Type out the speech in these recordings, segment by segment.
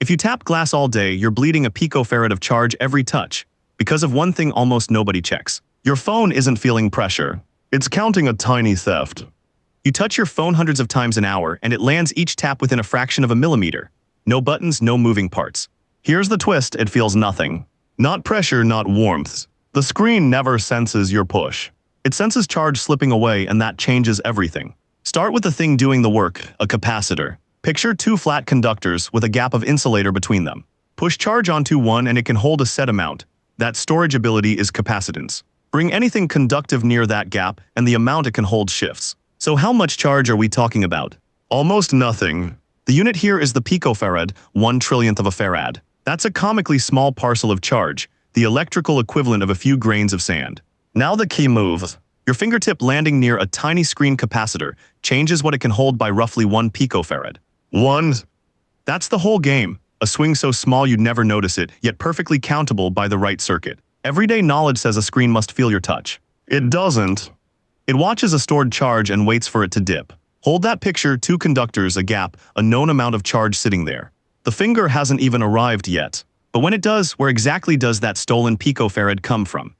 If you tap glass all day, you're bleeding a picofarad of charge every touch, because of one thing almost nobody checks. Your phone isn't feeling pressure. It's counting a tiny theft. You touch your phone hundreds of times an hour, and it lands each tap within a fraction of a millimeter. No buttons, no moving parts. Here's the twist, it feels nothing. Not pressure, not warmth. The screen never senses your push. It senses charge slipping away, and that changes everything. Start with the thing doing the work, a capacitor. Picture two flat conductors with a gap of insulator between them. Push charge onto one and it can hold a set amount. That storage ability is capacitance. Bring anything conductive near that gap and the amount it can hold shifts. So how much charge are we talking about? Almost nothing. The unit here is the picofarad, 1/trillionth of a farad. That's a comically small parcel of charge, the electrical equivalent of a few grains of sand. Now the key move. Your fingertip landing near a tiny screen capacitor changes what it can hold by roughly 1 picofarad. 1. That's the whole game. A swing so small you'd never notice it, yet perfectly countable by the right circuit. Everyday knowledge says a screen must feel your touch. It doesn't. It watches a stored charge and waits for it to dip. Hold that picture, two conductors, a gap, a known amount of charge sitting there. The finger hasn't even arrived yet. But when it does, where exactly does that stolen picofarad come from?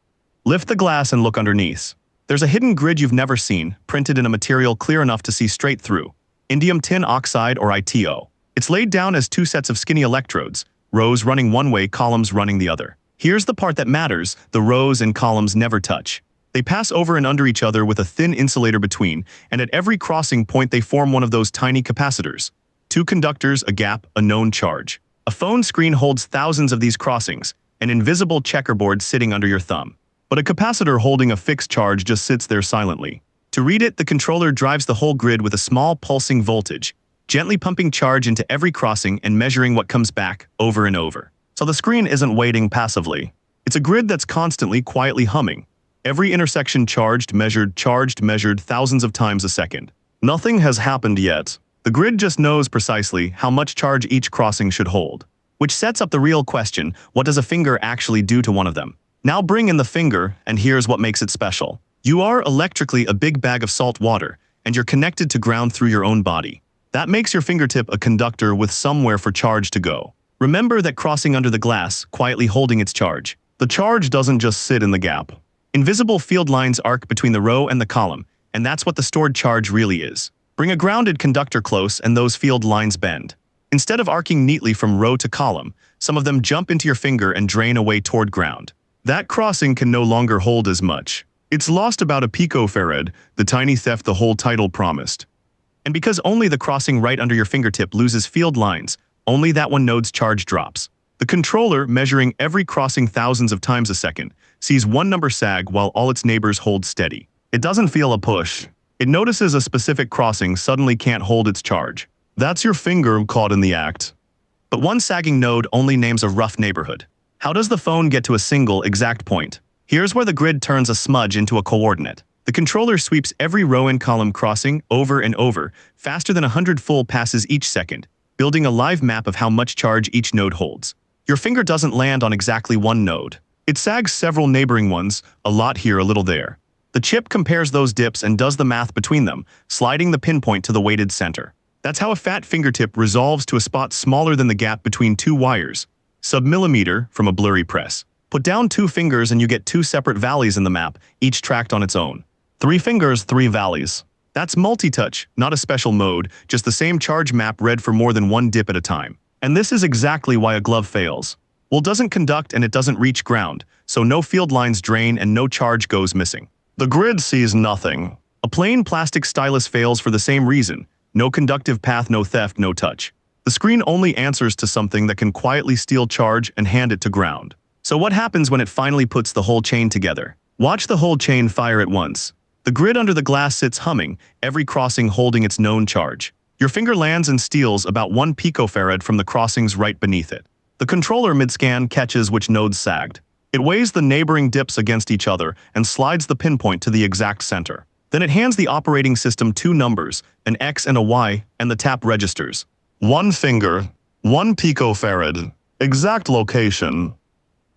Lift the glass and look underneath. There's a hidden grid you've never seen, printed in a material clear enough to see straight through. Indium tin oxide, or ITO. It's laid down as two sets of skinny electrodes, rows running one way, columns running the other. Here's the part that matters, the rows and columns never touch. They pass over and under each other with a thin insulator between, and at every crossing point they form one of those tiny capacitors. Two conductors, a gap, a known charge. A phone screen holds thousands of these crossings, an invisible checkerboard sitting under your thumb. But a capacitor holding a fixed charge just sits there silently. To read it, the controller drives the whole grid with a small pulsing voltage, gently pumping charge into every crossing and measuring what comes back over and over. So the screen isn't waiting passively. It's a grid that's constantly, quietly humming. Every intersection charged, measured, thousands of times a second. Nothing has happened yet. The grid just knows precisely how much charge each crossing should hold. Which sets up the real question, what does a finger actually do to one of them? Now bring in the finger, and here's what makes it special. You are electrically a big bag of salt water, and you're connected to ground through your own body. That makes your fingertip a conductor with somewhere for charge to go. Remember that crossing under the glass, quietly holding its charge. The charge doesn't just sit in the gap. Invisible field lines arc between the row and the column, and that's what the stored charge really is. Bring a grounded conductor close and those field lines bend. Instead of arcing neatly from row to column, some of them jump into your finger and drain away toward ground. That crossing can no longer hold as much. It's lost about a picofarad, the tiny theft the whole title promised. And because only the crossing right under your fingertip loses field lines, only that one node's charge drops. The controller, measuring every crossing thousands of times a second, sees one number sag while all its neighbors hold steady. It doesn't feel a push. It notices a specific crossing suddenly can't hold its charge. That's your finger caught in the act. But one sagging node only names a rough neighborhood. How does the phone get to a single, exact point? Here's where the grid turns a smudge into a coordinate. The controller sweeps every row and column crossing over and over, faster than 100 full passes each second, building a live map of how much charge each node holds. Your finger doesn't land on exactly one node. It sags several neighboring ones, a lot here, a little there. The chip compares those dips and does the math between them, sliding the pinpoint to the weighted center. That's how a fat fingertip resolves to a spot smaller than the gap between two wires, sub-millimeter from a blurry press. Put down two fingers and you get two separate valleys in the map, each tracked on its own. 3 fingers, 3 valleys. That's multi-touch, not a special mode, just the same charge map read for more than one dip at a time. And this is exactly why a glove fails. Well, it doesn't conduct and it doesn't reach ground, so no field lines drain and no charge goes missing. The grid sees nothing. A plain plastic stylus fails for the same reason. No conductive path, no theft, no touch. The screen only answers to something that can quietly steal charge and hand it to ground. So what happens when it finally puts the whole chain together? Watch the whole chain fire at once. The grid under the glass sits humming, every crossing holding its known charge. Your finger lands and steals about 1 picofarad from the crossings right beneath it. The controller mid-scan catches which nodes sagged. It weighs the neighboring dips against each other and slides the pinpoint to the exact center. Then it hands the operating system 2 numbers, an X and a Y, and the tap registers. 1 finger, 1 picofarad, exact location.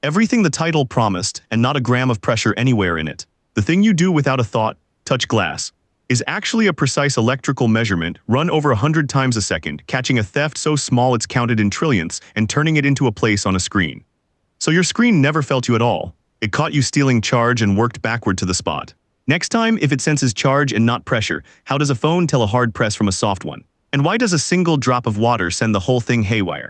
Everything the title promised, and not a gram of pressure anywhere in it. The thing you do without a thought, touch glass. is actually a precise electrical measurement run over 100 times a second, catching a theft so small it's counted in trillionths and turning it into a place on a screen. So your screen never felt you at all. It caught you stealing charge and worked backward to the spot. Next time, if it senses charge and not pressure, how does a phone tell a hard press from a soft one? And why does a single drop of water send the whole thing haywire?